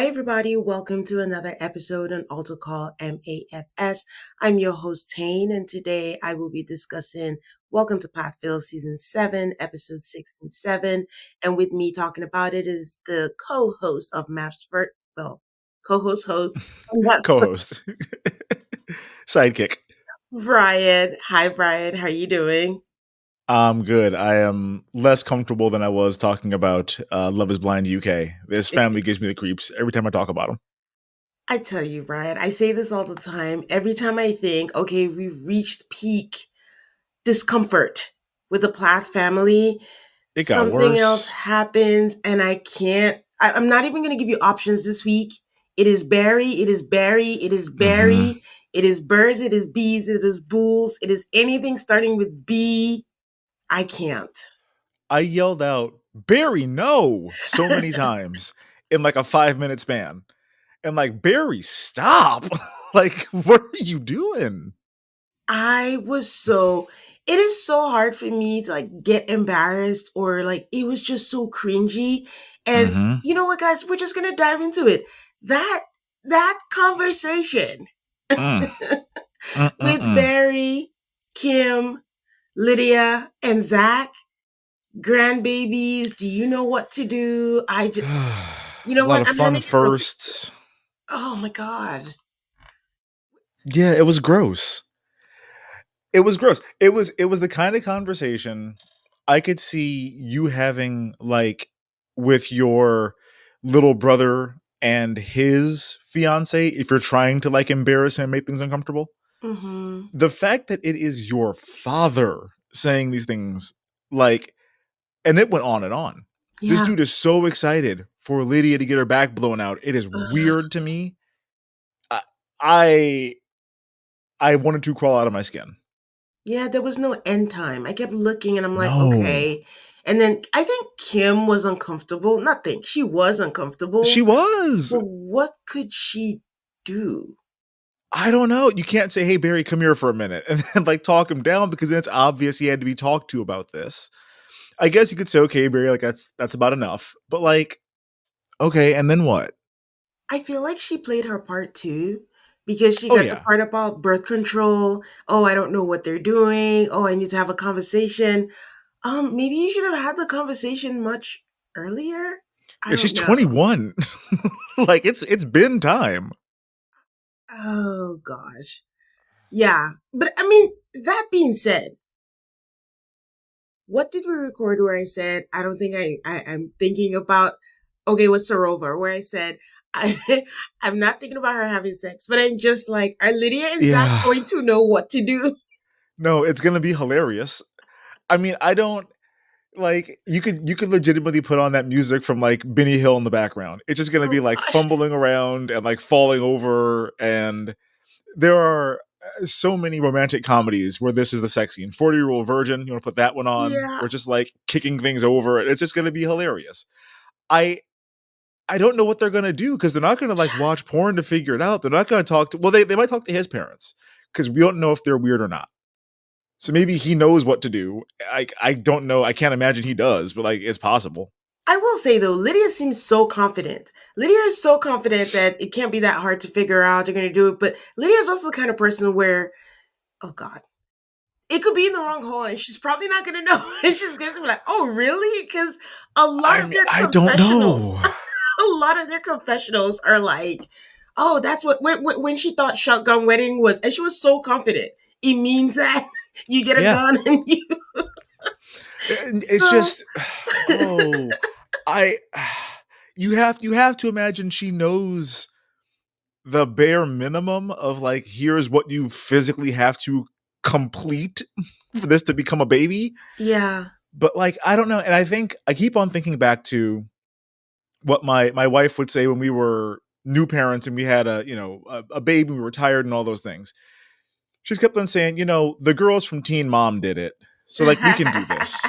Hi, everybody. Welcome to another episode on Alto Call MAFS. I'm your host, Tane, and today I will be discussing Welcome to Plathville Season 7, Episode 6 and 7. And with me talking about it is the co-host of MAFS Virgin, co-host host of MAFS Co-host. Sidekick. Brian. Hi, Brian. How you doing? I'm good. I am less comfortable than I was talking about Love is Blind UK. This family gives me the creeps every time I talk about them. I tell you, Brian, I say this all the time. Every time I think, okay, we've reached peak discomfort with the Plath family, It got something else worse. happens and I can't. I'm not even going to give you options this week. It is Barry, it is Barry, it is Barry, it is birds, it is bees, it is bulls, it is anything starting with B. I can't. I yelled out, Barry, no, so many times in like a 5-minute span. And like, Barry, stop. Like, what are you doing? It is so hard for me to like get embarrassed or like it was just so cringy. And you know what, guys, we're just gonna dive into it. That conversation with Barry, Kim, Lydia, and Zach, grandbabies, do you know what to do? You know A lot what? of I'm fun having so. firsts. Oh my God. Yeah, it was gross. It was gross. It was the kind of conversation I could see you having like with your little brother and his fiance if you're trying to like embarrass him and make things uncomfortable. Mm-hmm. The fact that it is your father saying these things, like, and it went on and on. This Yeah. dude is so excited for Lydia to get her back blown out. It is weird to me. I I wanted to crawl out of my skin. Yeah, there was no end time. I kept looking and I'm like, No. okay. And then I think Kim was uncomfortable. Not think, she was uncomfortable. She was. But what could she do? I don't know. You can't say, "Hey Barry, come here for a minute," and then like talk him down because then it's obvious he had to be talked to about this. I guess you could say, "Okay, Barry, like that's about enough." But like, okay, and then what? I feel like she played her part too because she Oh got the yeah, part about birth control. Oh, I don't know what they're doing. Oh, I need to have a conversation. Maybe you should have had the conversation much earlier. I yeah. She's don't know. 21. Like it's been time. Oh gosh. Yeah. But I mean, that being said, what did we record where I said, I don't think I'm thinking about, okay, with Sarova, where I said, I'm not thinking about her having sex, but I'm just like, are Lydia and Zach Yeah. going to know what to do? No, it's gonna be hilarious. I mean, I don't like you could legitimately put on that music from like Benny Hill in the background. It's just gonna Oh be like gosh. fumbling around and like falling over and there are so many romantic comedies where this is the sex scene. 40-Year-Old Virgin, you want to put that one on, Yeah. or just like kicking things over. It's just going to be hilarious. I I don't know what they're going to do because they're not going to like watch porn to figure it out. They're not going to talk to. Well, they might talk to his parents because we don't know if they're weird or not. So maybe he knows what to do. I don't know. I can't imagine he does, but like it's possible. I will say though, Lydia seems so confident. Lydia is so confident that it can't be that hard to figure out. They're going to do it. But Lydia is also the kind of person where, oh God, it could be in the wrong hole and she's probably not going to know. And she's going to be like, oh, really? Because a lot I of mean, their I don't confessionals, know. a lot of their confessionals are like, oh, that's what, when she thought shotgun wedding was, and she was so confident. It means that you get a Yeah, gun and you, it's so, just oh, I you have to imagine she knows the bare minimum of like here's what you physically have to complete for this to become a baby. yeah. But like I don't know, and I think I keep on thinking back to what my wife would say when we were new parents and we had a baby and we were tired and all those things. She's kept on saying, the girls from Teen Mom did it, so like we can do this.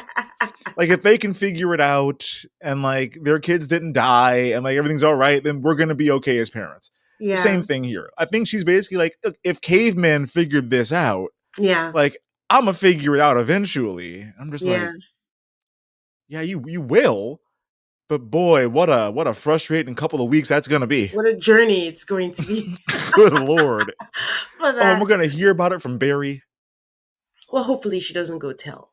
Like if they can figure it out and like their kids didn't die and like everything's all right, then we're gonna be okay as parents. Yeah, Same thing here. I think she's basically like, look, if cavemen figured this out, yeah, like I'm gonna figure it out eventually. I'm just yeah. like, yeah, you will, but boy, what a frustrating couple of weeks that's gonna be. What a journey it's going to be Good lord. for Oh, and that. we're gonna hear about it from Barry. Well, hopefully she doesn't go tell,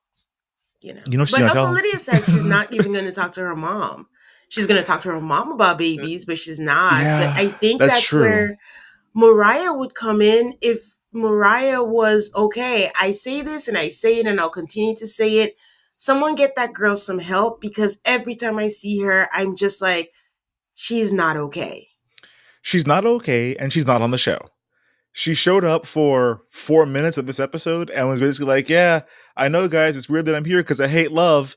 you know. You know she's But gonna also, tell Lydia says she's him. not even going to talk to her mom. She's going to talk to her mom about babies, but she's not. But Yeah, I think that's that's true. where Mariah would come in if Mariah was okay. I say this and I say it and I'll continue to say it. Someone get that girl some help because every time I see her, I'm just like, she's not okay. She's not okay, and she's not on the show. She showed up for 4 minutes of this episode and was basically like, "Yeah, I know, guys. It's weird that I'm here because I hate love.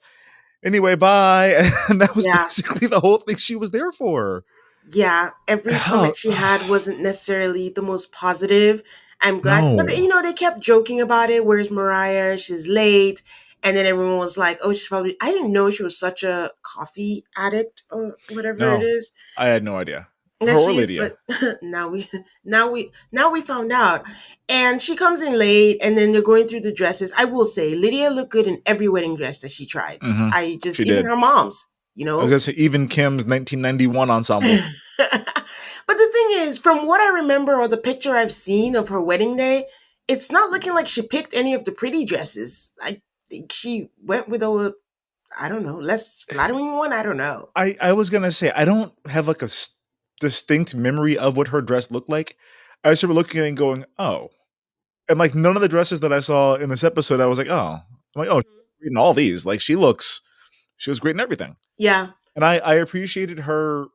Anyway, bye." And that was Yeah. basically the whole thing she was there for. Yeah, every Hell, comment she had wasn't necessarily the most positive. I'm glad, but no, they kept joking about it. Where's Mariah? She's late, and then everyone was like, "Oh, she's probably." I didn't know she was such a coffee addict or whatever it no, is I had no idea. Her that or she is. Lydia. But now we found out, and she comes in late, and then they're going through the dresses. I will say, Lydia looked good in every wedding dress that she tried. Hmm. I just She even did. her mom's, I was gonna say even Kim's 1991 ensemble. But the thing is, from what I remember or the picture I've seen of her wedding day, it's not looking like she picked any of the pretty dresses. I think she went with a, I don't know, less flattering one. I don't know. I was gonna say I don't have like a distinct memory of what her dress looked like. I just remember looking at it and going, "Oh," and like none of the dresses that I saw in this episode, I was like, "Oh," I'm like, "Oh, in all these, like she was great in everything." Yeah. And I appreciated her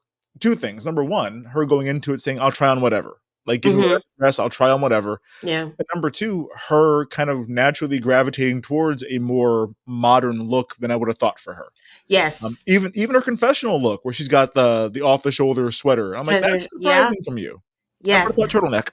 two things. Number one, her going into it saying, "I'll try on whatever." Like, give me Hmm. whatever dress, I'll try on whatever. Yeah. And number two, her kind of naturally gravitating towards a more modern look than I would have thought for her. Yes. Even her confessional look, where she's got the off the shoulder sweater. I'm like, that's Heather. Yeah. surprising from you. I would Yes. have thought turtleneck.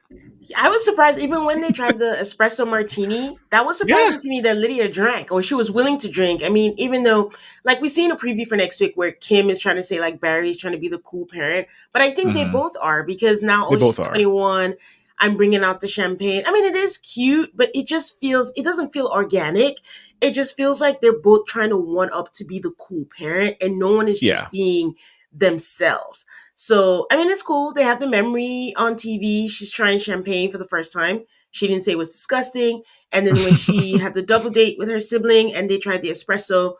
I was surprised even when they tried the espresso martini. That was Yeah. surprising to me that Lydia drank or she was willing to drink. I mean, even though, like we see in a preview for next week where Kim is trying to say like Barry's trying to be the cool parent, but I think they Hmm. both are because now, They oh, she's both are. 21. I'm bringing out the champagne. I mean, it is cute, but it doesn't feel organic. It just feels like they're both trying to one up to be the cool parent and no one is just Yeah. being themselves. So, I mean, it's cool. They have the memory on TV. She's trying champagne for the first time. She didn't say it was disgusting. And then when she had the double date with her sibling and they tried the espresso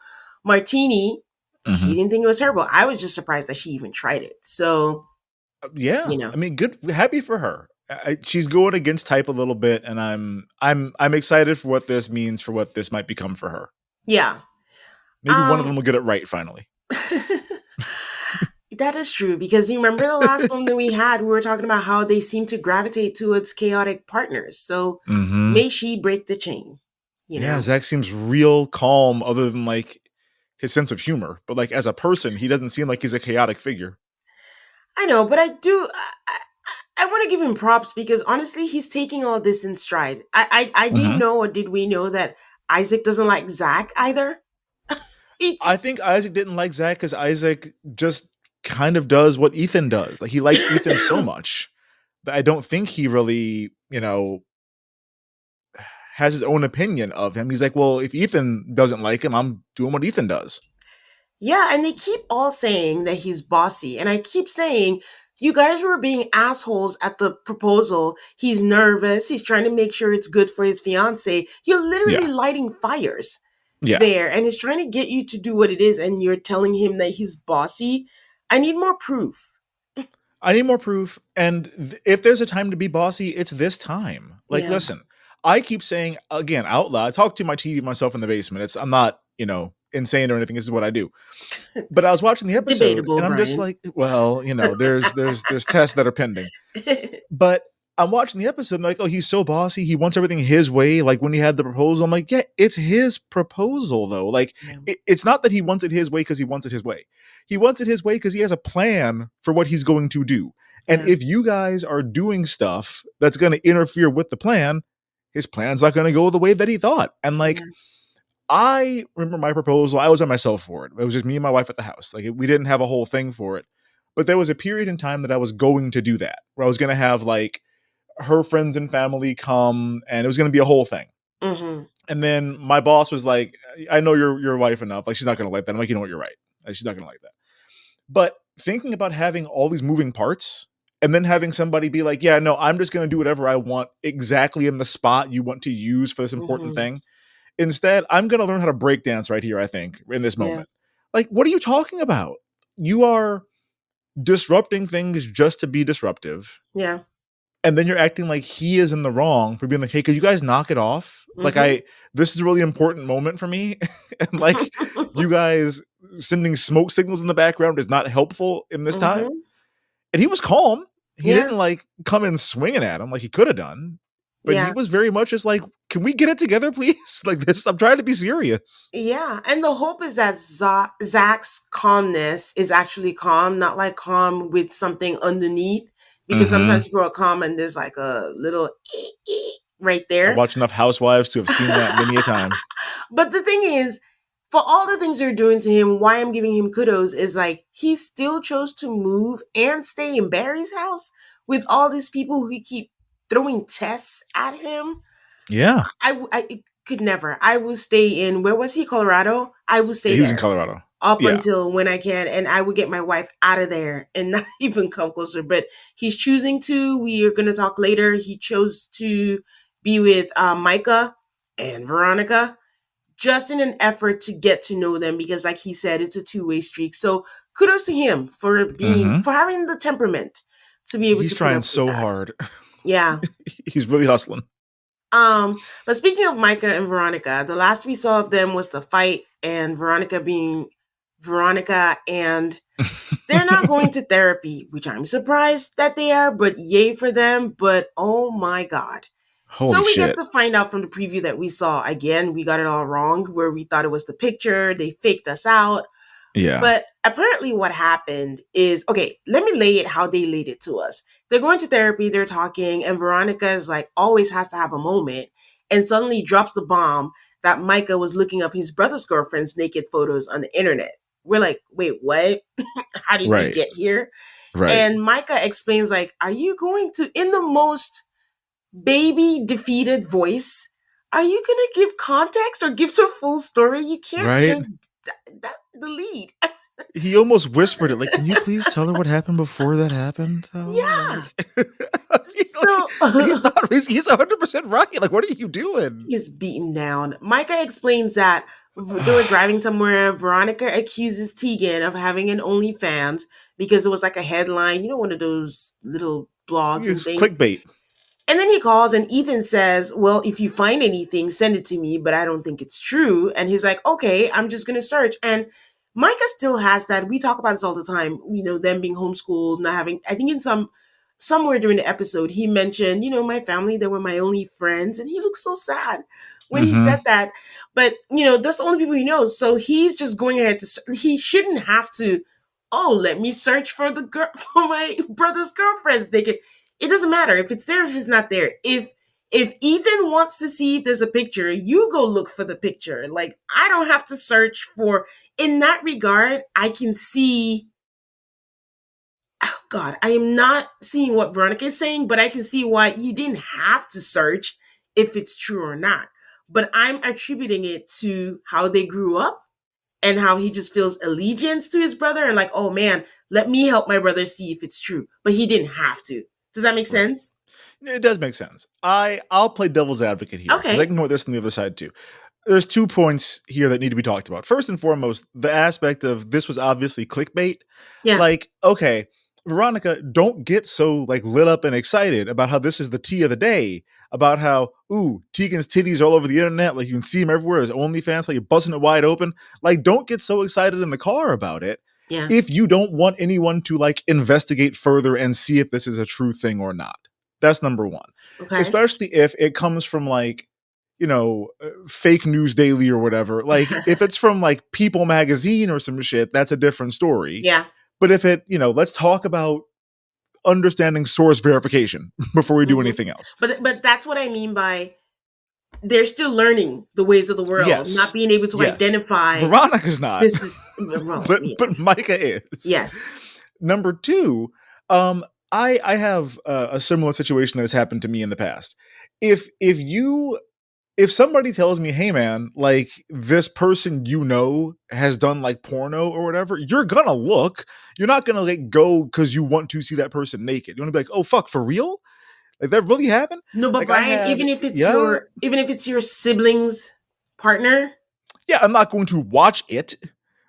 martini, she Hmm. didn't think it was terrible. I was just surprised that she even tried it. So, Yeah. you know, I mean, good. Happy for her. She's going against type a little bit, and I'm excited for what this means for what this might become for her. yeah. Maybe one of Um, them will get it right finally. that is true because you remember the last one that we had, we were talking about how they seem to gravitate towards chaotic partners. So Hmm. may she break the chain, you Yeah, know? Zach seems real calm, other than like his sense of humor. But like as a person, he doesn't seem like he's a chaotic figure. I know, but I want to give him props because honestly, he's taking all this in stride. I didn't Hmm. know, or did we know that Isaac doesn't like Zach either? He I just think Isaac didn't like Zach because Isaac just kind of does what Ethan does. Like he likes Ethan so much that I don't think he really, has his own opinion of him. He's like, well, if Ethan doesn't like him, I'm doing what Ethan does. yeah, and they keep all saying that he's bossy, and I keep saying. You guys were being assholes at the proposal. He's nervous. He's trying to make sure it's good for his fiance. You're literally Yeah. lighting fires Yeah. there, and he's trying to get you to do what it is, and you're telling him that he's bossy. I need more proof. I need more proof. And if there's a time to be bossy, it's this time. Like, Yeah, listen, I keep saying again out loud, I talk to my TV myself in the basement. I'm not, insane or anything. This is what I do. But I was watching the episode debatable, and I'm just Brian. like, well, there's tests that are pending. But I'm watching the episode and like, oh, he's so bossy. He wants everything his way. Like when he had the proposal, I'm like, yeah, it's his proposal though. Like Yeah. it's not that he wants it his way because he wants it his way. He wants it his way because he has a plan for what he's going to do. And Yeah. if you guys are doing stuff that's going to interfere with the plan, his plan's not going to go the way that he thought. And like, Yeah. I remember my proposal, I was by myself for it. It was just me and my wife at the house. Like we didn't have a whole thing for it. But there was a period in time that I was going to do that, where I was going to have like her friends and family come, and it was going to be a whole thing. Hmm. And then my boss was like, "I know your wife enough. Like she's not going to like that." I'm like, "You know what? You're right. Like, she's not going to like that." But thinking about having all these moving parts and then having somebody be like, yeah, no, I'm just going to do whatever I want exactly in the spot you want to use for this important Mhm. thing. Instead, I'm going to learn how to break dance right here, I think, in this Yeah. moment. Like, what are you talking about? You are disrupting things just to be disruptive. Yeah. And then you're acting like he is in the wrong for being like, hey, could you guys knock it off? Like, Mhm. this is a really important moment for me. And like, you guys sending smoke signals in the background is not helpful in this time. Mhm. And he was calm. He Yeah. didn't like come in swinging at him like he could have done. But he Yeah. was very much just like, can we get it together, please? Like this, I'm trying to be serious. Yeah, and the hope is that Zach's calmness is actually calm, not like calm with something underneath. Because Mm-hmm. sometimes people are calm and there's like a little right I've there. watched enough Housewives to have seen that many a time. But the thing is, for all the things they're doing to him, why I'm giving him kudos is like he still chose to move and stay in Barry's house with all these people who keep throwing tests at him. Yeah. I could never. I will stay in, where was he? Colorado? I will Yeah, stay he was in there Colorado. up Yeah. until when I can, and I would get my wife out of there and not even come closer. But he's choosing to. We are going to talk later. He chose to be with Micah and Veronica just in an effort to get to know them because, like he said, it's a two-way streak. So kudos to him for being Mm-hmm. for having the temperament to be able He's to put trying up with so that. hard. Yeah. He's really hustling. But speaking of Micah and Veronica, the last we saw of them was the fight and Veronica being Veronica, and they're not going to therapy, which I'm surprised that they are, but yay for them. But oh my God. Holy So we get shit. to find out from the preview that we saw again, we got it all wrong, where we thought it was the picture, they faked us out. Yeah. But apparently, what happened is okay, let me lay it how they laid it to us. They're going to therapy, they're talking, and Veronica is like, always has to have a moment, and suddenly drops the bomb that Micah was looking up his brother's girlfriend's naked photos on the internet. We're like, wait, what? How did we Right. get here? Right. And Micah explains, like, are you going to, in the most baby defeated voice, are you going to give context or give the full story? You can't Right. just the lead. He almost whispered it, like, can you please tell her what happened before that happened, though? Yeah. Like, So he's not, he's 100% right. Like, what are you doing? he's beaten down. Micah explains that they were driving somewhere. Veronica accuses Tegan of having an OnlyFans because it was like a headline, one of those little blogs and It's things. clickbait. And then he calls and Ethan says, well, if you find anything, send it to me, but I don't think it's true. And he's like, okay, I'm just going to search. And Micah still has that. We talk about this all the time, them being homeschooled, not having, I think somewhere during the episode, he mentioned, my family, they were my only friends. And he looks so sad when he Mm-hmm. said that. But, that's the only people he knows. So he's just going ahead he shouldn't have to, oh, let me search for for my brother's girlfriends. It doesn't matter if it's there, if it's not there. If Ethan wants to see if there's a picture, you go look for the picture. Like, I don't have to search for. In that regard, I can see. Oh God, I am not seeing what Veronica is saying, but I can see why you didn't have to search if it's true or not. But I'm attributing it to how they grew up and how he just feels allegiance to his brother and like, oh man, let me help my brother see if it's true. But he didn't have to. Does that make Right. sense? It does make sense. I'll play devil's advocate here because I Okay. can go with this on the other side too. There's 2 points here that need to be talked about. First and foremost, the aspect of this was obviously clickbait. Yeah. Like, okay, Veronica, don't get so like lit up and excited about how this is the tea of the day, about how, ooh, Tegan's titties are all over the internet, like you can see them everywhere. There's OnlyFans, like you're busting it wide open. Like, don't get so excited in the car about it Yeah. if you don't want anyone to like investigate further and see if this is a true thing or not. That's number one. Okay. Especially if it comes from like, fake news daily or whatever. Like if it's from like People magazine or some shit, that's a different story. Yeah. But if let's talk about understanding source verification before we do Hmm. anything else. But that's what I mean by they're still learning the ways of the world, not Yes. being able to Yes. identify Veronica's not. this is well, but yeah. but Micah is. Yes. Number two, I have a similar situation that has happened to me in the past. If you if somebody tells me, hey man, like this person has done like porno or whatever, you're gonna look. You're not gonna like go because you want to see that person naked. You're gonna be like, oh fuck, for real? Like that really happened? No, but Like I Brian, had, even if it's yeah, your sibling's partner, yeah, I'm not going to watch it.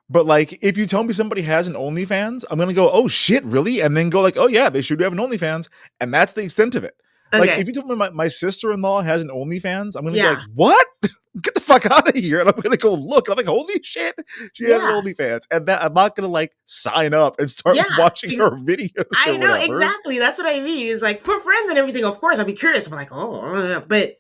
But like, if you tell me somebody has an OnlyFans, I'm gonna go, "Oh shit, really?" And then go like, "Oh yeah, they should have an OnlyFans," and that's the extent of it. Like, okay, if you told me my sister-in-law has an OnlyFans, I'm gonna be like, yeah, "What? Get the fuck out of here!" And I'm gonna go look. And I'm like, "Holy shit, she has an yeah, OnlyFans," and that I'm not gonna like sign up and start yeah. watching her videos I or know whatever. exactly. That's what I mean. It's like for friends and everything. Of course, I'd be curious. I'm like, oh, but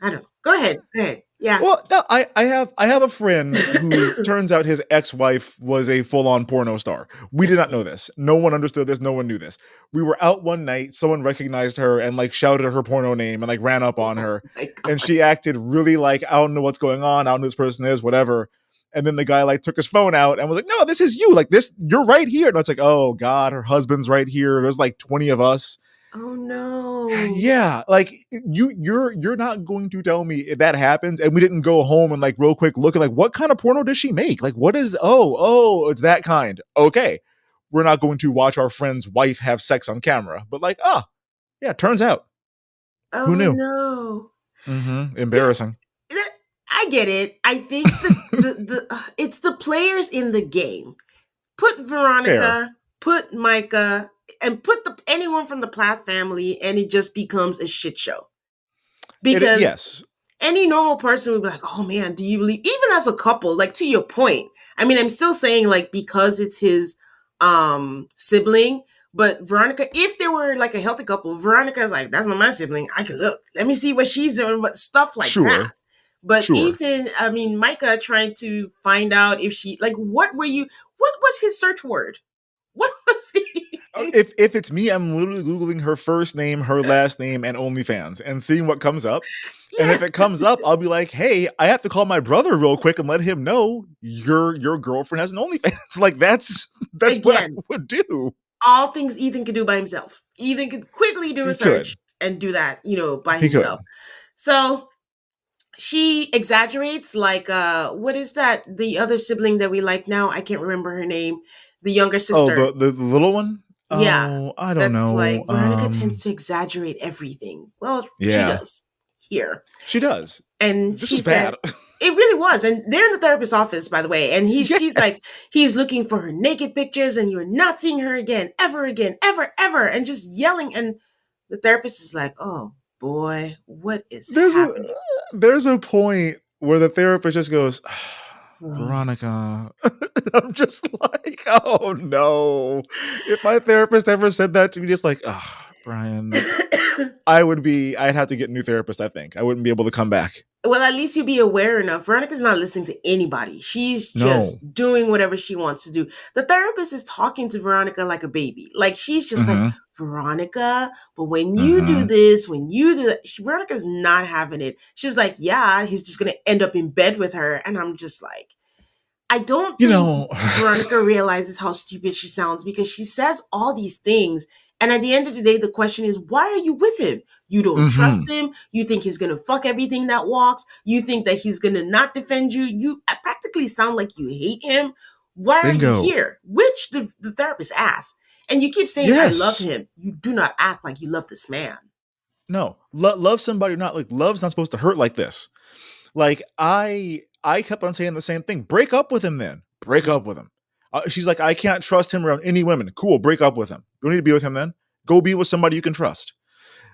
I don't know. Go ahead. Go ahead. Yeah. Well, no, I have a friend who turns out his ex-wife was a full-on porno star. We did not know this. No one understood this. No one knew this. We were out one night, someone recognized her and like shouted her porno name and like ran up on Oh her. my And god. she acted really like, I don't know what's going on, I don't know who this person is, whatever. And then the guy like took his phone out and was like, no, this is you. Like this, you're right here. And it's like, oh God, her husband's right here. There's like 20 of us. Oh no. Yeah, like you're not going to tell me if that happens and we didn't go home and like real quick look at like what kind of porno does she make? Like what is it's that kind. Okay. We're not going to watch our friend's wife have sex on camera. But like, yeah, turns out. Who Oh knew? no. Yeah. Embarrassing. I get it. I think the it's the players in the game. Put Fair. Veronica, put Micah, and put anyone from the Plath family, and it just becomes a shit show. Because Yes. any normal person would be like, oh man, do you believe, even as a couple, like to your point, I mean, I'm still saying like because it's his sibling, but Veronica, if they were like a healthy couple, Veronica's like, that's not my sibling, I can look, let me see what she's doing, but stuff like that. Sure. But Sure. Ethan, I mean, Micah trying to find out if she, like, what was his search word? What was he? If it's me, I'm literally googling her first name, her last name, and OnlyFans, and seeing what comes up. And if Yes, it comes up, I'll be like, "Hey, I have to call my brother real quick and let him know your girlfriend has an OnlyFans." Like that's what I again, would do. all things Ethan could do by himself. Ethan could quickly do He a could. search and do that, by He could. himself. So she exaggerates like what is that? The other sibling that we like now? I can't remember her name. The younger Oh, sister. the little one. Yeah. Oh, I don't That's know. like Veronica tends to exaggerate everything. Well, she Yeah, does here. she does. And This she was says bad. it really was. And they're in the therapist's office, by the way. And she's like, Yes. he's looking for her naked pictures and you're not seeing her again, ever, ever. And just yelling. And the therapist is like, oh boy, what is There's a happening? there's a point where the therapist just goes, Veronica. Veronica. I'm just like, oh no. If my therapist ever said that to me, just like, Brian, I'd have to get a new therapist, I think. I wouldn't be able to come back. Well, at least you be aware enough. Veronica's not listening to anybody. She's just No. doing whatever she wants to do. The therapist is talking to Veronica like a baby. Like she's just like, Mm-hmm. Veronica, but when you do Mm-hmm. this, when you do that, Veronica's not having it. She's like, yeah, he's just going to end up in bed with her. And I'm just like, I don't You think know, Veronica realizes how stupid she sounds because she says all these things. And at the end of the day, the question is, why are you with him? You don't trust mm-hmm. him. You think he's going to fuck everything that walks. You think that he's going to not defend you. You practically sound like you hate him. Why are you Bingo. here? Which the therapist asks. And you keep saying, I love Yes. him. You do not act like you love this man. No. Love somebody or not. Like, love's not supposed to hurt like this. Like I kept on saying the same thing. Break up with him then. Break Mhm. up with him. She's like, I can't trust him around any women. Cool, break up with him. You don't need to be with him then. Go be with somebody you can trust.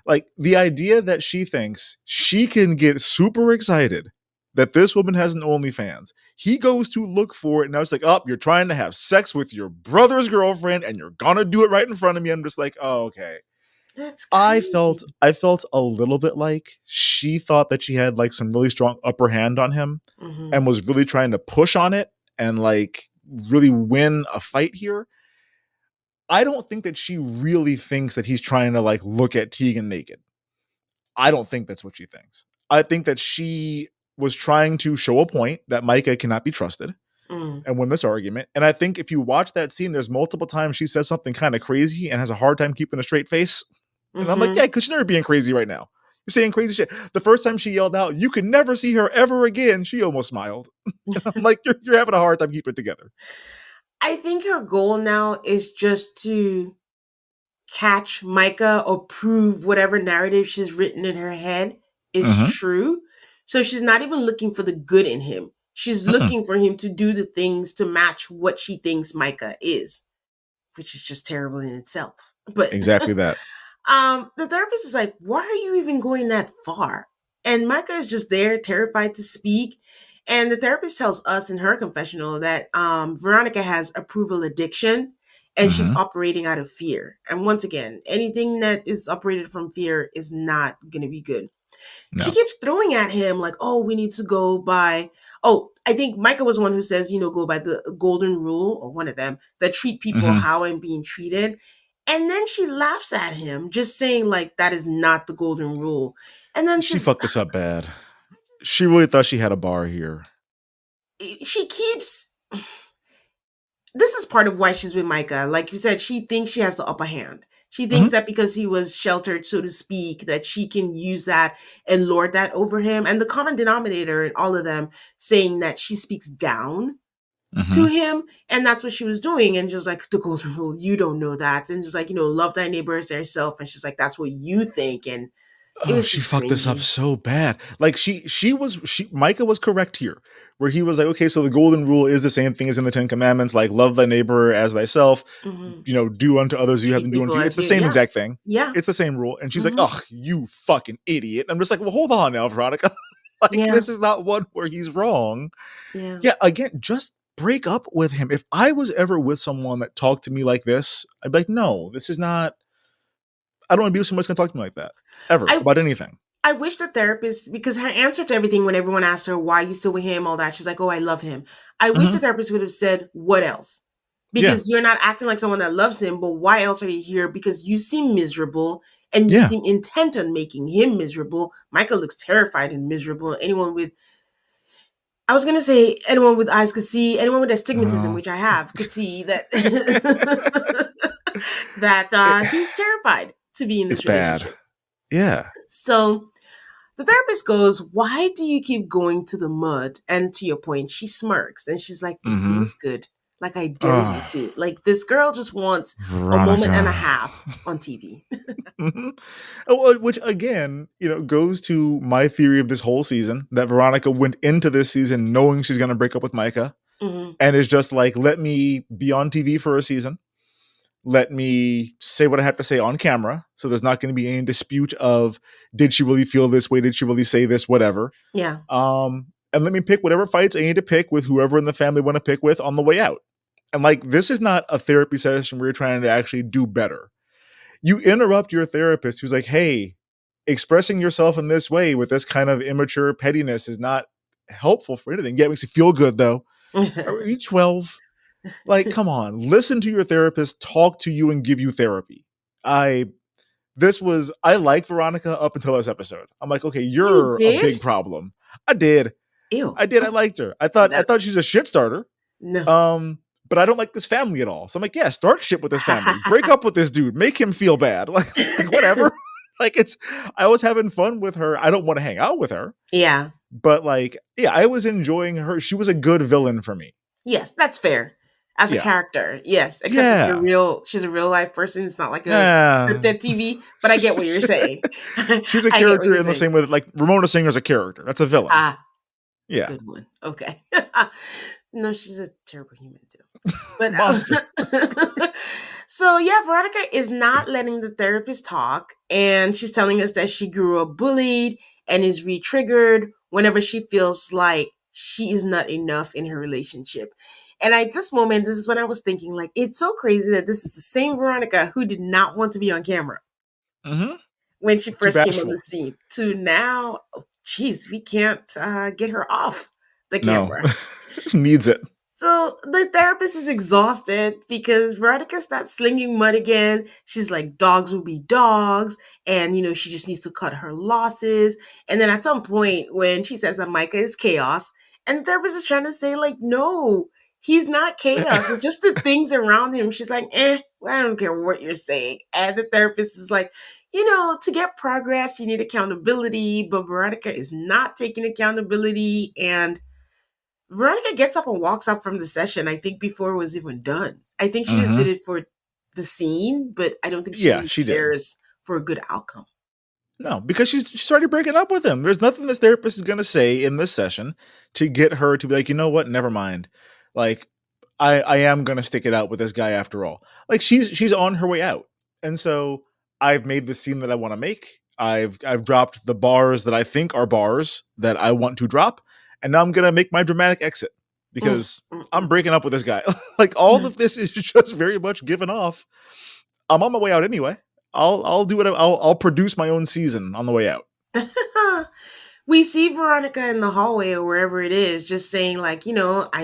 Like the idea that she thinks she can get super excited that this woman has an OnlyFans. He goes to look for it. And now it's like, oh, you're trying to have sex with your brother's girlfriend and you're gonna do it right in front of me. I'm just like, oh, okay. That's I crazy. felt I felt a little bit like she thought that she had like some really strong upper hand on him Hmm. and was really trying to push on it and like really win a fight here. I don't think that she really thinks that he's trying to like look at Tegan naked. I don't think that's what she thinks. I think that she was trying to show a point that Micah cannot be trusted Mm. and win this argument. And I think if you watch that scene, there's multiple times she says something kind of crazy and has a hard time keeping a straight face. And I'm like, Hmm. yeah, because you're never being crazy right now. You're saying crazy shit. The first time she yelled out, "You can never see her ever again," she almost smiled. I'm like, you're having a hard time keeping it together. I think her goal now is just to catch Micah or prove whatever narrative she's written in her head is Mm-hmm. true. So she's not even looking for the good in him. She's Mm-mm. looking for him to do the things to match what she thinks Micah is, which is just terrible in itself. But Exactly that. the therapist is like, why are you even going that far? And Micah is just there, terrified to speak. And the therapist tells us in her confessional that Veronica has approval addiction and she's Mm-hmm. operating out of fear. And once again, anything that is operated from fear is not going to be good. She No. keeps throwing at him like, oh, we need to go by. Oh, I think Micah was one who says, go by the golden rule, or one of them, that treat people Mm-hmm. how I'm being treated. And then she laughs at him, just saying, like, that is not the golden rule. And then She she's, fucked this up bad. She really thought she had a bar here. she keeps, this is part of why she's with Micah. Like you said, she thinks she has the upper hand. She thinks Mm-hmm. that because he was sheltered, so to speak, that she can use that and lord that over him. And the common denominator in all of them saying that she speaks down to Mm-hmm. him, and that's what she was doing. And just like, the golden rule, you don't know that. And just like, love thy neighbor as thyself. And she's like, that's what you think. And it Oh, was she just fucked this up cringy. so bad. Like Micah was correct here, where he was like, okay, so the golden rule is the same thing as in the Ten Commandments, like love thy neighbor as thyself, Hmm. do unto others you have Treat them do unto people you. It's as the you, same yeah, exact thing. yeah, It's the same rule. And she's like, hmm, oh, you fucking idiot. I'm just like, well, hold on now, Veronica. Like, yeah, this is not one where he's wrong. yeah. Yeah, again, just break up with him. If I was ever with someone that talked to me like this, I'd be like, no, this is not, I don't want to be with someone that's going to talk to me like that, ever, I about anything. I wish the therapist, because her answer to everything when everyone asked her, why are you still with him, all that, she's like, oh, I love him. I wish Hmm. the therapist would have said, what else? Yeah, Because you're not acting like someone that loves him, but why else are you here? Because you seem miserable and you yeah. seem intent on making him miserable. Michael looks terrified and miserable. I was going to say anyone with eyes could see, anyone with astigmatism, Oh. which I have, could see that, that It he's terrified to be in it's this bad. relationship. Yeah. So the therapist goes, why do you keep going to the mud? And to your point, she smirks and she's like, it Mhm. feels good. Like, I dare you Oh, to. Like, this girl just wants a moment and a Veronica. half on TV. Mhm. Oh, well, which again, goes to my theory of this whole season that Veronica went into this season knowing she's gonna break up with Micah Hmm. and is just like, let me be on TV for a season. Let me say what I have to say on camera. So there's not going to be any dispute of did she really feel this way? Did she really say this? Whatever. Yeah. And let me pick whatever fights I need to pick with whoever in the family want to pick with on the way out. And like, this is not a therapy session where you're trying to actually do better. You interrupt your therapist who's like, hey, expressing yourself in this way with this kind of immature pettiness is not helpful for anything. Yeah, it makes you feel good though. Are you 12? Like, come on, listen to your therapist, talk to you, and give you therapy. I I like Veronica up until this episode. I'm like, okay, You you're a did? big problem. I did. Ew. I did. I liked her. I That, thought she's a shit starter. no. But I don't like this family at all. So I'm like, yeah, start shit with this family. Break up with this dude. Make him feel bad. Like whatever. Like I was having fun with her. I don't want to hang out with her. Yeah. But like, yeah, I was enjoying her. She was a good villain for me. Yes, that's fair. As a Yeah. character, yes. Except to be Yeah. she's a real life person. It's not like a Yeah. scripted TV. But I get what you're saying. She's a I get what character you're in the saying. same way that like Ramona Singer's a character. That's a villain. Ah, Yeah. good one. Okay. No, she's a terrible human too. But Monster. so yeah, Veronica is not letting the therapist talk, and she's telling us that she grew up bullied and is re-triggered whenever she feels like she is not enough in her relationship. And at this moment, this is when I was thinking, like, it's so crazy that this is the same Veronica who did not want to be on camera Mm-hmm. when she Too first came on the bashful. scene to now, oh, geez, we can't get her off the No. camera. She needs it. So the therapist is exhausted because Veronica starts slinging mud again. She's like, dogs will be dogs. And, she just needs to cut her losses. And then at some point, when she says that Micah is chaos, and the therapist is trying to say, like, no, he's not chaos. It's just the things around him. She's like, well, I don't care what you're saying. And the therapist is like, to get progress, you need accountability, but Veronica is not taking accountability. And Veronica gets up and walks out from the session, I think, before it was even done. I think she just did Mhm. it for the scene, but I don't think she Yeah, really she did. cares for a good outcome. No, because she's already breaking up with him. There's nothing this therapist is gonna say in this session to get her to be like, you know what, never mind. Like, I am gonna stick it out with this guy after all. Like she's on her way out. And so I've made the scene that I want to make. I've dropped the bars that I think are bars that I want to drop, and now I'm gonna make my dramatic exit Mm, because I'm mm, breaking up with this guy. Like all mm. of this is just very much given off. I'm on my way out anyway. I'll do what I'll produce my own season on the way out. We see Veronica in the hallway or wherever it is, just saying, like, I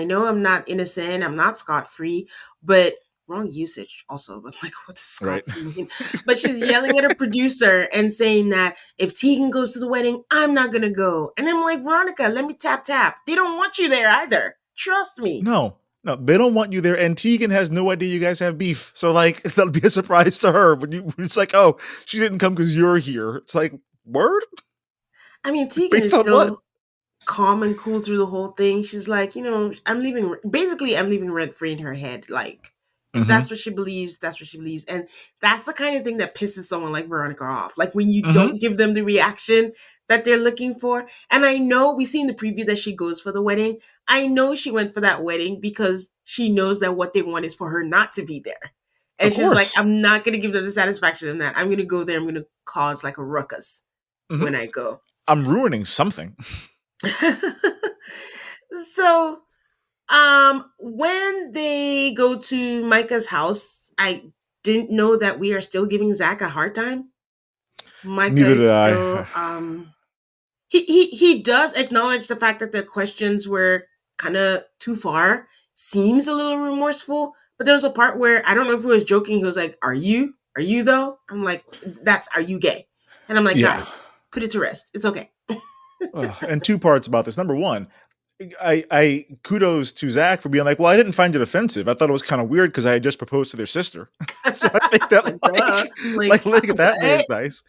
know I'm not innocent, I'm not scot free, but wrong usage also, but like, what does scot Right. free mean? But she's yelling at her producer and saying that if Tegan goes to the wedding, I'm not gonna go. And I'm like, Veronica, let me tap tap. They don't want you there either. Trust me. No, no, they don't want you there. And Tegan has no idea you guys have beef. So like that'll be a surprise to her when it's like, oh, she didn't come because you're here. It's like, word? I mean, Tegan Based is on what? still calm and cool through the whole thing. She's like, I'm leaving rent free in her head. Like, if Mm-hmm. that's what she believes, that's what she believes. And that's the kind of thing that pisses someone like Veronica off. Like when you Mm-hmm. don't give them the reaction that they're looking for. And I know we see in the preview that she goes for the wedding. I know she went for that wedding because she knows that what they want is for her not to be there. Of And she's like, course. I'm not going to give them the satisfaction of that. I'm going to go there. I'm going to cause like a ruckus Mm-hmm. when I go. I'm ruining something. So, when they go to Micah's house, I didn't know that we are still giving Zach a hard time. Micah Neither is did I. still he does acknowledge the fact that the questions were kind of too far. Seems a little remorseful, but there was a part where I don't know if he was joking. He was like, "Are you? Are you though?" I'm like, "That's are you gay?" And I'm like, Yeah. "Guys, put it to rest. It's okay." Ugh, and two parts about this. Number one, I kudos to Zach for being like, well, I didn't find it offensive. I thought it was kind of weird because I had just proposed to their sister. So I think that Like, duh. like Like, looking at that way what? is nice.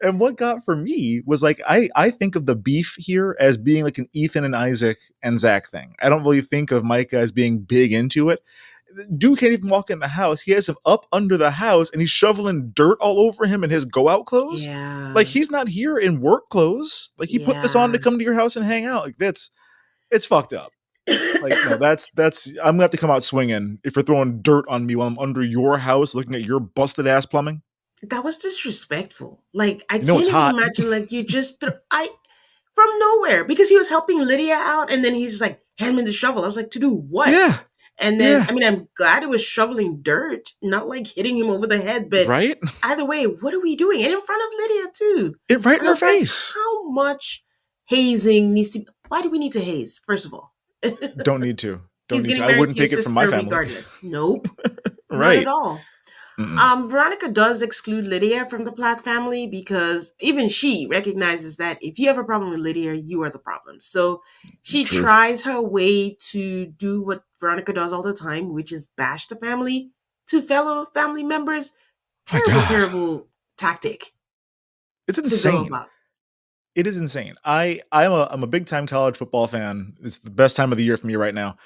And what got for me was like I think of the beef here as being like an Ethan and Isaac and Zach thing. I don't really think of Micah as being big into it. Dude can't even walk in the house. He has him up under the house and he's shoveling dirt all over him in his go out clothes. Like Yeah. he's not here in work clothes. Like he put this on Yeah. to come to your house and hang out. Like that's it's fucked up. Like no, that's I'm gonna have to come out swinging if you're throwing dirt on me while I'm under your house looking at your busted ass plumbing. That was disrespectful. Like, I You know it's can't even hot. imagine, like, you just, I, from nowhere, because he was helping Lydia out, and then he's just like, hand me the shovel. I was like, to do what? Yeah, And then, yeah, I mean, I'm glad it was shoveling dirt, not like hitting him over the head, but right. either way, what are we doing? And in front of Lydia, too. It right in And I her was like, face. how much hazing needs to, why do we need to haze, first of all? Don't need to. Don't He's need to. getting I married wouldn't to your take it from my sister family. regardless. Nope, not at Right. all. Mm-mm. Veronica does exclude Lydia from the Plath family because even she recognizes that if you have a problem with Lydia, you are the problem. So she Truth. tries her way to do what Veronica does all the time, which is bash the family to fellow family members. My Terrible, God, terrible tactic it's to go insane. about. It is insane. I'm a big time college football fan. It's the best time of the year for me right now.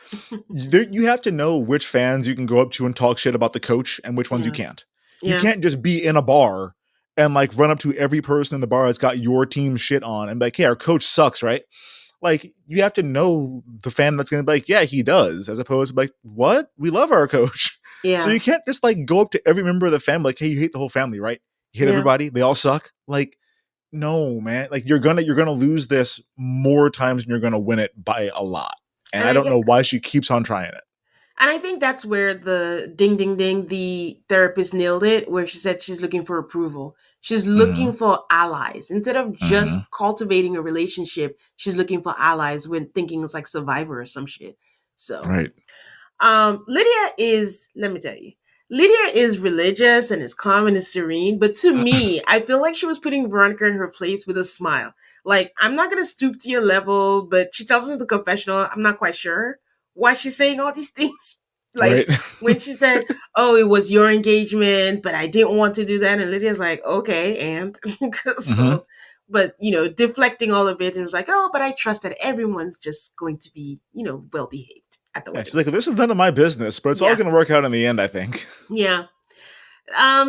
You have to know which fans you can go up to and talk shit about the coach and which ones you Yeah, can't. You yeah, can't just be in a bar and like run up to every person in the bar that's got your team shit on and be like, hey, our coach sucks, right? Like you have to know the fan that's gonna be like, yeah, he does, as opposed to like, what? We love our coach. So yeah, you can't just like go up to every member of the family like, hey, you hate the whole family, right? You hate yeah. everybody, they all suck. Like, no, man. Like you're gonna lose this more times than you're gonna win it by a lot. And And I I don't get know why she keeps on trying it. And I think that's where the ding ding ding, the therapist nailed it, where she said she's looking for approval. She's looking Mm-hmm. for allies. Instead of Mm-hmm. just cultivating a relationship, she's looking for allies when thinking it's like Survivor or some shit. So Right. Lydia is, let me tell you, Lydia is religious and is calm and is serene. But to me, I feel like she was putting Veronica in her place with a smile. Like, I'm not going to stoop to your level, but she tells us in the confessional, I'm not quite sure why she's saying all these things. Like Right. when she said, "Oh, it was your engagement, but I didn't want to do that," and Lydia's like, "Okay," and Hmm. so, but deflecting all of it, and was like, "Oh, but I trust that everyone's just going to be, well behaved at the Yeah, she's wedding." like, this is none of my business, but it's all Yeah, going to work out in the end, I think. yeah.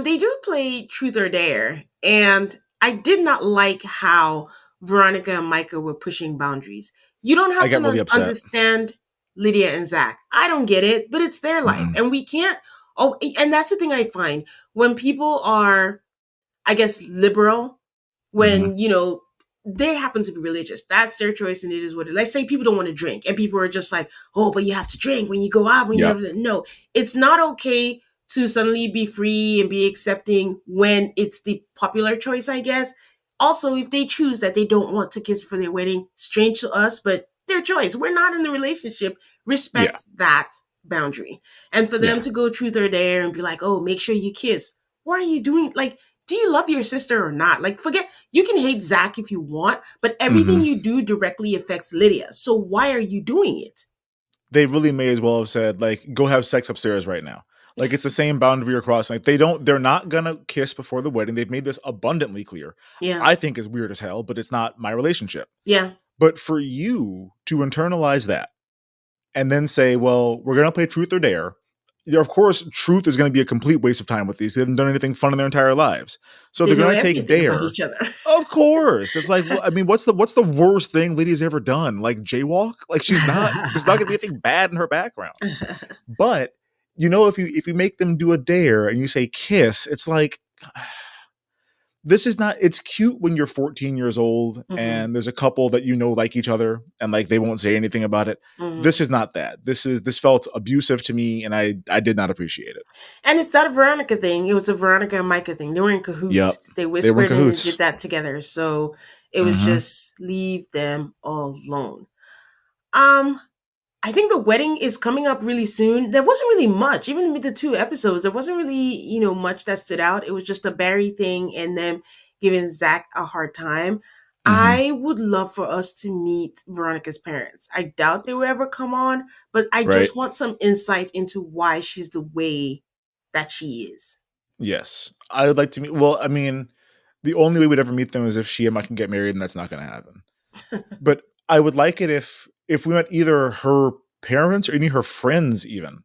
They do play Truth or Dare, and I did not like how Veronica and Micah were pushing boundaries. You don't I have to got really upset. understand Lydia and Zach. I don't get it, but it's their life, Mm-mm. and we can't. Oh, and that's the thing I find when people are, I guess, liberal, Hmm. when they happen to be religious. That's their choice, and it is what it is. Let's say people don't want to drink, and people are just like, "Oh, but you have to drink when you go out. When you Yep. have to." No, it's not okay to suddenly be free and be accepting when it's the popular choice, I guess. Also, if they choose that they don't want to kiss before their wedding, strange to us, but their choice. We're not in the relationship. Yeah. Respect that boundary. And for them Yeah. to go truth or dare and be like, "Oh, make sure you kiss." Why are you doing like? Do you love your sister or not? Like, forget, you can hate Zach if you want, but everything Hmm. you do directly affects Lydia. So why are you doing it? They really may as well have said, like, go have sex upstairs right now. Like, it's the same boundary you're crossing. Like, they're not gonna kiss before the wedding. They've made this abundantly clear. Yeah. I think is weird as hell, but it's not my relationship. Yeah. But for you to internalize that and then say, well, we're gonna play truth or dare. Of course, truth is going to be a complete waste of time with these. They haven't done anything fun in their entire lives, so They they're know going to take everything about dare. each other. Of course, it's like, I mean, what's the worst thing Lydia's ever done? Like jaywalk? Like she's not. There's not going to be anything bad in her background. But if you make them do a dare and you say kiss, it's like this is not. It's cute when you're 14 years old Hmm. and there's a couple that like each other and like they won't say anything about it. Hmm. This is not that. This felt abusive to me and I did not appreciate it. And it's not a Veronica thing. It was a Veronica and Micah thing. They were in Yep, cahoots. They they were in whispered and did cahoots. that together. So it was Hmm. just leave them alone. Um, I think the wedding is coming up really soon. There wasn't really much, even with the two episodes. There wasn't really, much that stood out. It was just a Barry thing and them giving Zach a hard time. Hmm. I would love for us to meet Veronica's parents. I doubt they will ever come on, but I Right. just want some insight into why she's the way that she is. Yes, I would like to meet. Well, I mean, the only way we'd ever meet them is if she and Mike can get married, and that's not going to happen. But I would like it if we met either her parents or any of her friends, even.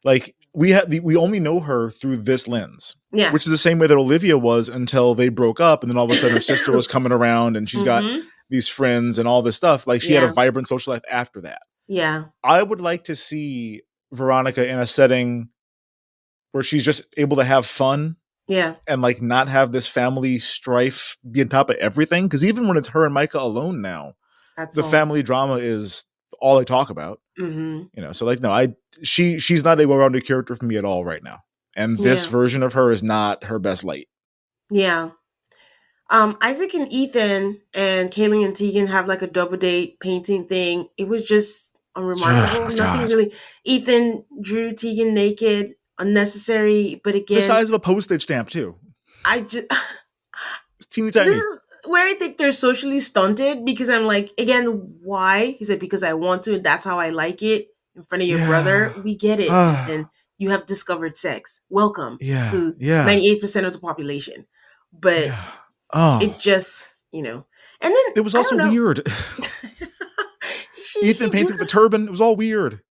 Like we only know her through this lens, Yeah. which is the same way that Olivia was until they broke up, and then all of a sudden her sister was coming around, and she's got Mm-hmm. these friends and all this stuff. Like she had a Yeah. vibrant social life after that. Yeah. I would like to see Veronica in a setting where she's just able to have fun Yeah. and like not have this family strife be on top of everything. Because even when it's her and Micah alone now, That's the all. family drama is all they talk about. Mm-hmm. So like no, she's not a well-rounded character for me at all right now. And this Yeah. version of her is not her best light. Yeah. Isaac and Ethan and Kaylee and Tegan have like a double date painting thing. It was just Oh unremarkable. my Nothing god. really. Ethan drew Tegan naked, unnecessary. But The again, size of a postage stamp too. I just It's teeny this tiny. is where I think they're socially stunted because I'm like, again, why? He said because I want to. That's how I like it in front of your brother. Yeah. We get it, Ah. Ethan. You have discovered sex. Welcome Yeah. to Yeah. 98% of the population. But Yeah. Oh. it just, and then It was I also don't know. weird. she Ethan he drew painted with the turban. It was all weird.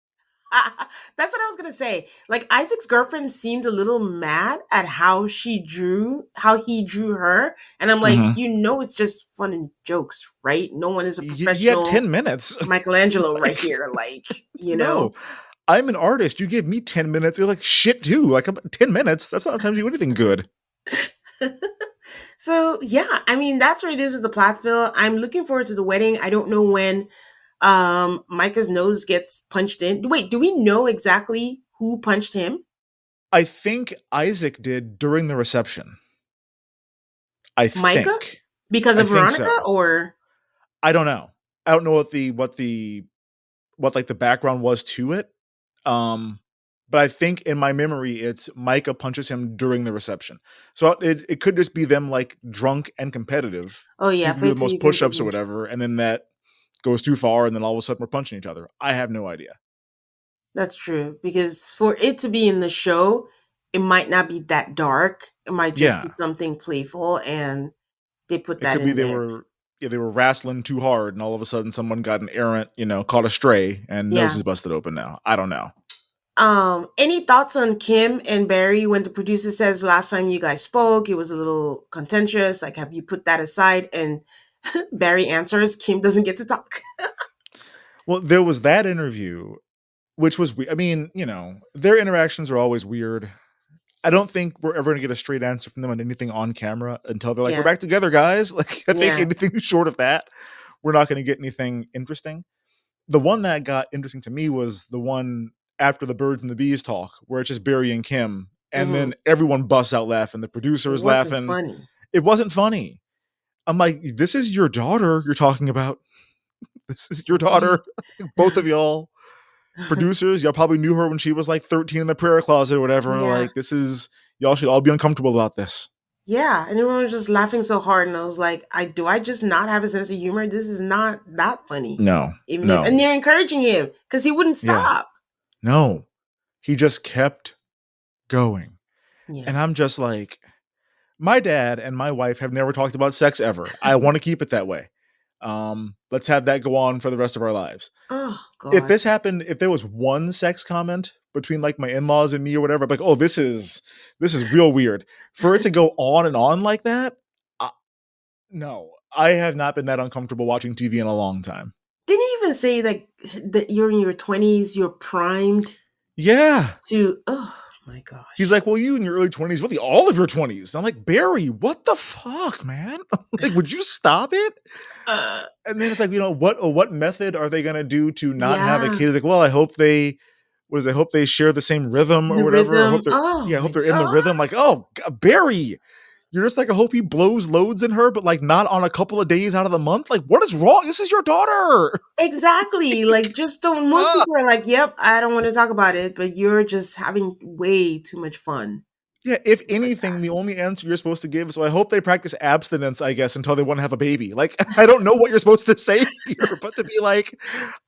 that's what I was gonna say. Like Isaac's girlfriend seemed a little mad at how he drew her, and I'm like, Mhm. it's just fun and jokes, right? No one is a He had professional 10 minutes. Michelangelo right Like, here, like no. I'm an artist. You give me 10 minutes. You're like, shit, too. Like, 10 minutes? That's not enough time to do anything good. So yeah, I mean that's what it is with the Plathville. I'm looking forward to the wedding. I don't know when Micah's nose gets punched in. Wait, do we know exactly who punched him? I think Isaac did during the reception. I Micah? think. Because I of think Veronica so. or I don't know. I don't know what like the background was to it. Um, but I think in my memory, it's Micah punches him during the reception. So it could just be them like drunk and competitive, oh so yeah, you can do afraid the to you most can do push-ups or motion. whatever, and then that goes too far, and then all of a sudden we're punching each other. I have no idea. That's true. Because for it to be in the show, it might not be that dark. It might just be Yeah. something playful, and they put It that could be in there. they were wrestling too hard and all of a sudden someone got an errant, caught a stray and nose Yeah. is busted open now. I don't know. Any thoughts on Kim and Barry when the producer says last time you guys spoke, it was a little contentious? Like, have you put that aside? And Barry answers, Kim doesn't get to talk. Well, there was that interview, which was I mean, their interactions are always weird. I don't think we're ever gonna get a straight answer from them on anything on camera until they're like, "We're Yeah. back together, guys." Like, I think Yeah. anything short of that, we're not gonna get anything interesting. The one that got interesting to me was the one after the birds and the bees talk, where it's just Barry and Kim, and Hmm. then everyone busts out laughing. The producer It is wasn't laughing. funny. It wasn't funny. I'm like, this is your daughter you're talking about. This is your Right. daughter. Both of y'all producers, y'all probably knew her when she was like 13 in the prayer closet or whatever. And Yeah. like, this is y'all should all be uncomfortable about this. Yeah. And everyone was just laughing so hard. And I was like, I just not have a sense of humor? This is not that funny. No, Even if, and no, they're encouraging him because he wouldn't yeah, stop. no. He just kept going. Yeah. And I'm just like, my dad and my wife have never talked about sex ever. I want to keep it that way. Let's have that go on for the rest of our lives. Oh, If God. this happened, if there was one sex comment between like my in-laws and me or whatever, I'm like, oh, this is real weird. For it to go on and on like that, uh, no, I have not been that uncomfortable watching TV in a long time. Didn't he even say that you're in your 20s, you're primed Yeah. to, oh my He's gosh. like, well, you in your early 20s, really all of your 20s. I'm like, Barry, what the fuck, man? Like, would you stop it? Uh, And then it's like, what method are they gonna do to not have a yeah, kid? It's like, well, I hope they I hope they share the same rhythm or the whatever. I rhythm. hope they're Oh yeah, I hope my they're in the God. rhythm. Like, oh, Barry, you're just like, I hope he blows loads in her, but like not on a couple of days out of the month. Like, what is wrong? This is your daughter. Exactly. Like, just don't. Most Ah. people are like, yep, I don't want to talk about it, but you're just having way too much fun Yeah, if with anything, that. the only answer you're supposed to give is, so I hope they practice abstinence, I guess, until they want to have a baby. Like, I don't know what you're supposed to say here, but to be like,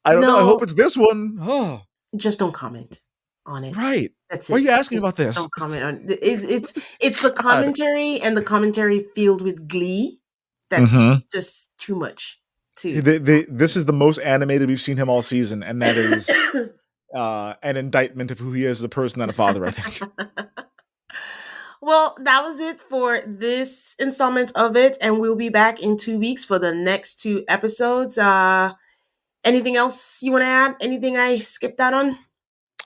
I don't know, I hope No, it's this one. Oh, just don't comment on it. right. That's Why are it. you asking Just about this? don't comment on it. It's the God. commentary, and the commentary filled with glee. That's Mm-hmm. just too much to This is the most animated we've seen him all season, and that is an indictment of who he is as a person and a father, I think. Well, that was it for this installment of it, and we'll be back in 2 weeks for the next two episodes. Anything else you want to add? Anything I skipped out on?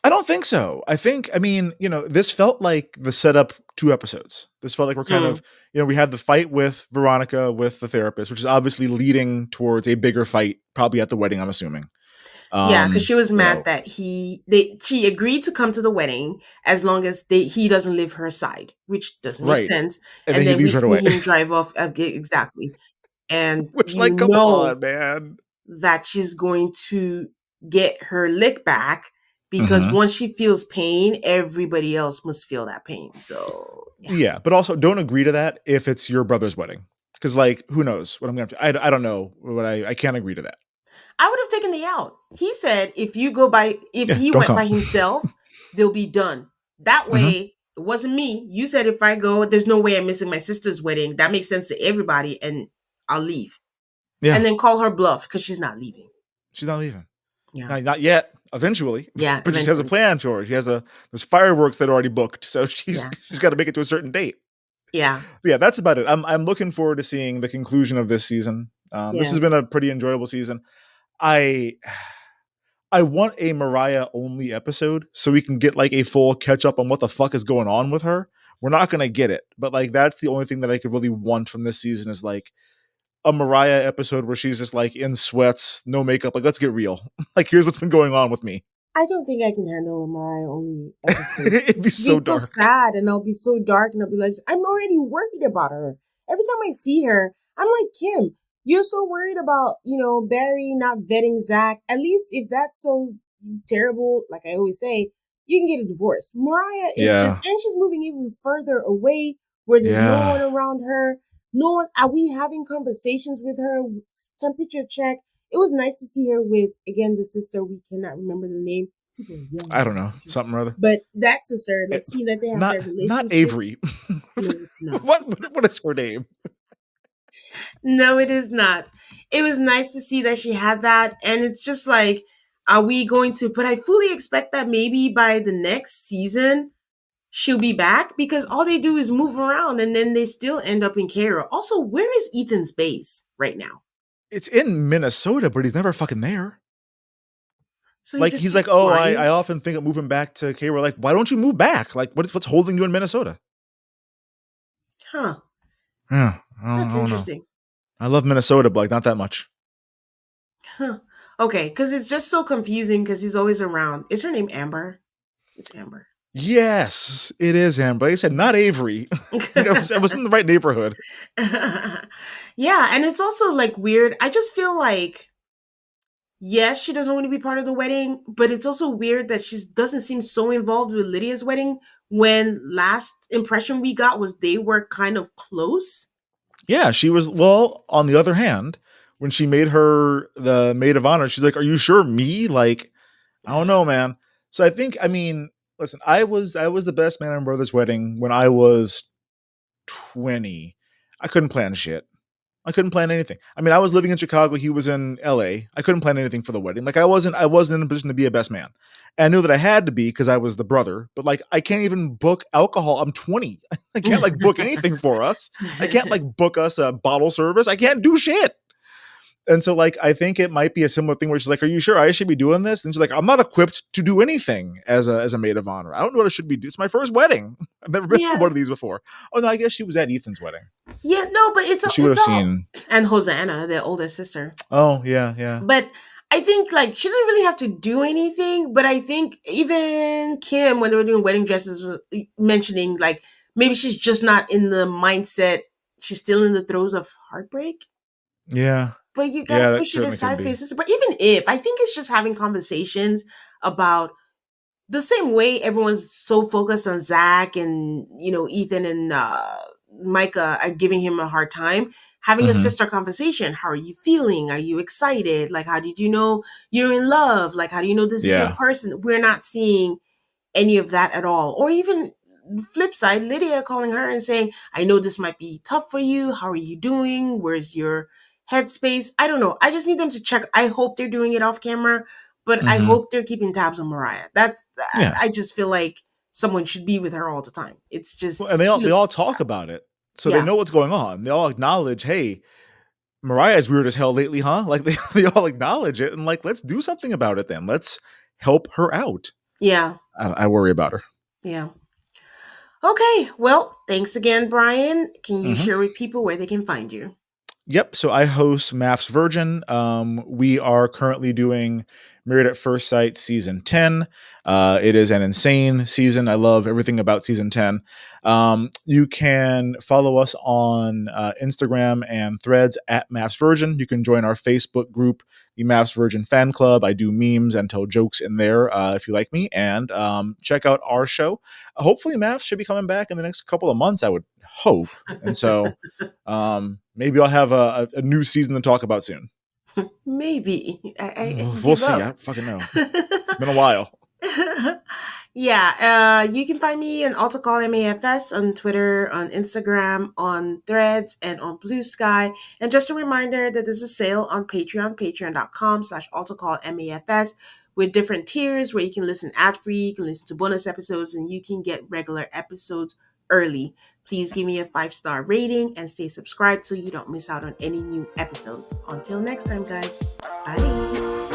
I don't think so. I mean, this felt like the setup 2 episodes. This felt like we're kind Hmm. of, we had the fight with Veronica with the therapist, which is obviously leading towards a bigger fight, probably at the wedding, I'm assuming. Yeah, because she was You mad know, that she agreed to come to the wedding as long as he doesn't leave her side, which doesn't make right. sense. And then And he then we leaves right see away. him drive off. Exactly, and Which, you like, come know on, man. that she's going to get her lick back because Hmm. once she feels pain, everybody else must feel that pain. So yeah, Yeah, but also don't agree to that if it's your brother's wedding. Because, like, who knows what I'm going to have to. I don't know, but I can't agree to that. I would have taken the out. He said if Yeah, he don't went come. by himself, they'll be done. That Hmm. way, it wasn't me. You said if I go, there's no way I'm missing my sister's wedding. That makes sense to everybody, and I'll leave. Yeah, And then call her bluff because she's not leaving. she's not leaving. Yeah. Not yet. Eventually, Yeah, but she has a eventually. plan for it. There's fireworks that are already booked, so she's Yeah. she's got to make it to a certain date. Yeah. But yeah, that's about it. I'm looking forward to seeing the conclusion of this season. This Yeah. has been a pretty enjoyable season. I I want a Mariah only episode so we can get like a full catch up on what the fuck is going on with her. We're not gonna get it, but like that's the only thing that I could really want from this season is like a Mariah episode where she's just like in sweats, no makeup. Like, let's get real. Like, here's what's been going on with me. I don't think I can handle a Mariah only episode. It'd be It's be so so dark. sad, and I'll be so dark, and I'll be like, I'm already worried about her. Every time I see her, I'm like, Kim, you're so worried about, Barry not vetting Zach. At least if that's so terrible, like I always say, you can get a divorce. Mariah is Yeah. just, and she's moving even further away where there's no one Yeah. around her. No one, are we having conversations with her? Temperature check. It was nice to see her with, again, the sister, we cannot remember the name. People yelling I don't over know, something. something or other. But that sister, like It, seeing that they have not that not relationship. Avery. No, it's not. What is her name? No, it is not. It was nice to see that she had that. And it's just like, are we going to, but I fully expect that maybe by the next season, she'll be back because all they do is move around and then they still end up in Cairo. Also, where is Ethan's base right now? It's in Minnesota, but he's never fucking there. So he Like just he's like, keeps oh, I flying? often think of moving back to K. We're like, why don't you move back? Like, what's holding you in Minnesota? Huh. Yeah, That's I don't know. interesting. I love Minnesota, but like not that much. Huh. Okay, because it's just so confusing because he's always around. Is her name Amber? It's Amber. Yes, it is him. But like I said, not Avery. Like I was in the right neighborhood. Yeah, and it's also like weird. I just feel like yes, she doesn't want to be part of the wedding, but it's also weird that she doesn't seem so involved with Lydia's wedding when last impression we got was they were kind of close. Yeah, she was. Well, on the other hand, when she made her the maid of honor, she's like, "Are you sure me?" Like, I don't know, man. So I think, I mean, listen, I was the best man at my brother's wedding when I was 20. I couldn't plan shit. I couldn't plan anything. I mean, I was living in Chicago. He was in LA. I couldn't plan anything for the wedding. Like I wasn't in a position to be a best man. And I knew that I had to be because I was the brother. But like, I can't even book alcohol. I'm 20. I can't like book anything for us. I can't like book us a bottle service. I can't do shit. And so like, I think it might be a similar thing where she's like, "Are you sure I should be doing this?" And she's like, "I'm not equipped to do anything as a maid of honor. I don't know what I should be doing. It's my first wedding. I've never been to Yeah, one of these before." Oh no, I guess she was at Ethan's wedding. yeah, no, but So she would it's have all seen. and Hosanna, their oldest sister. Oh yeah, yeah. But I think like she doesn't really have to do anything. But I think even Kim, when they were doing wedding dresses, was mentioning like maybe she's just not in the mindset. She's still in the throes of heartbreak. Yeah. But you gotta Yeah, that push it certainly could aside for your be. sister. But even if I think it's just having conversations about the same way everyone's so focused on Zach and Ethan and Micah are giving him a hard time. Having a Mhm. sister conversation. How are you feeling? Are you excited? Like, how did you know you're in love? Like, how do you know this is your Yeah. person? We're not seeing any of that at all. Or even flip side, Lydia calling her and saying, I know this might be tough for you. How are you doing? Where's your headspace? I don't know. I just need them to check. I hope they're doing it off camera, but I Mhm. hope they're keeping tabs on Mariah. That's Yeah. I just feel like someone should be with her all the time. It's Well, and just they all she they all looks talk happy. about it. So they Yeah. know what's going on. They all acknowledge, "Hey, Mariah's weird as hell lately, huh?" Like they all acknowledge it and like, "Let's do something about it then. Let's help her out." Yeah. I worry about her. Yeah. Okay. Well, thanks again, Brian. Can you Mhm. share with people where they can find you? Yep. So I host MAFS Virgin. We are currently doing Married at First Sight season 10. It is an insane season. I love everything about season 10. You can follow us on Instagram and threads at MAFS Virgin. You can join our Facebook group, the MAFS Virgin Fan Club. I do memes and tell jokes in there if you like me. And check out our show. Hopefully, MAFS should be coming back in the next couple of months, I would hope. And so maybe I'll have a new season to talk about soon. Maybe. I We'll give see. I up. don't fucking know. It's been a while. Yeah, you can find me on AutoCall MAFS on Twitter, on Instagram, on Threads, and on Blue Sky. And just a reminder that there's a sale on Patreon, patreon.com/AutoCall MAFS, with different tiers where you can listen ad-free, you can listen to bonus episodes, and you can get regular episodes early. Please give me a 5-star rating and stay subscribed so you don't miss out on any new episodes. Until next time, guys. Bye.